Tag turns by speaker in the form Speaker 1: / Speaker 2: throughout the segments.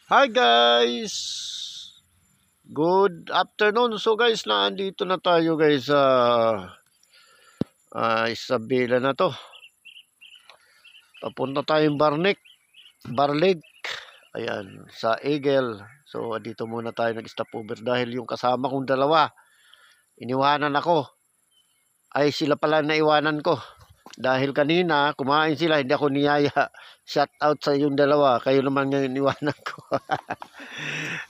Speaker 1: Hi guys! Good afternoon. So guys, naandito na tayo guys sa Isabela na to. Papunta tayong Barlig. Ayan, sa Eagle. So dito muna tayo nag-stopover dahil yung kasama kong dalawa, iniwanan ako. Ay sila pala naiwanan ko. Dahil kanina, kumain sila, hindi ako niyaya. Shout out sa yung dalawa. Kayo naman ngayon iwanan ko.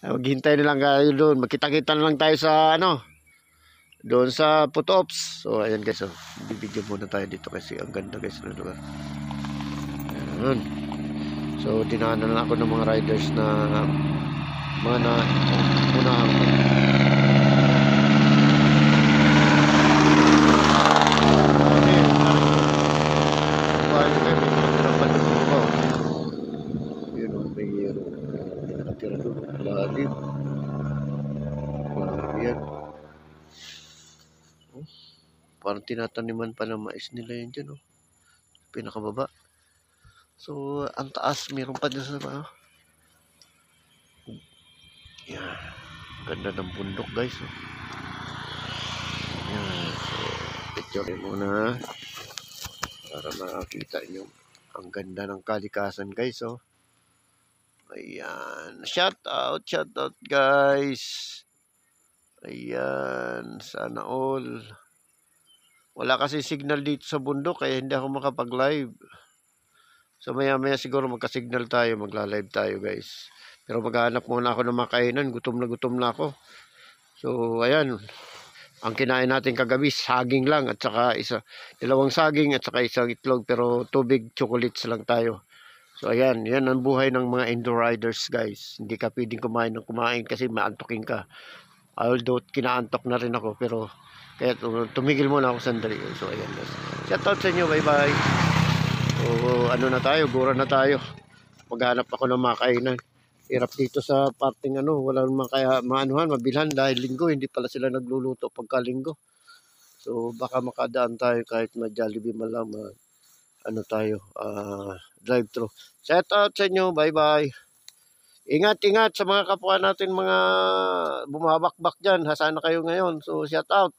Speaker 1: Maghintay na lang kayo doon. Magkita-kita na lang tayo sa doon sa Putops. So ayan guys, bibigyan muna tayo dito kasi ang ganda guys ng lugar. Ayan. So dinaanan na ako ng mga riders na mga na unahan ko. Nakatira doon. Lalim. Yan. Parang tinataniman pa ng mais nila yun dyan. Pinakababa. So, ang taas, meron pa din sa yan. Ganda ng bundok guys. Yan. So, picture muna para makakita nyo ang ganda ng kalikasan guys. Ayan. Shout out guys. Ayan. Sana all. Wala kasi signal dito sa bundok kaya hindi ako makapag-live. So maya siguro magka-signal tayo, magla-live tayo guys. Pero maghahanap muna ako ng makainan, gutom na ako. So ayan, ang kinain natin kagabi, saging lang at saka dalawang saging at saka isang itlog pero tubig, chocolates lang tayo. So ayan, yan ang buhay ng mga indoor riders guys. Hindi ka pwedeng kumain kasi maantokin ka. Although kinaantok na rin ako pero kaya tumigil muna ako sandali. So ayan guys. Shout out sa inyo, bye bye. So na tayo, gura na tayo. Maghanap ako ng makainan. Hirap dito sa parting wala naman kaya mabilhan dahil linggo, hindi pala sila nagluluto pagka linggo. So baka makadaan tayo kahit ma-Jollibee man lang, tayo, drive thru. Shout out sa inyo, bye bye. Ingat sa mga kapwa natin mga bumabakbak dyan. Hasaan na kayo ngayon. So shout out.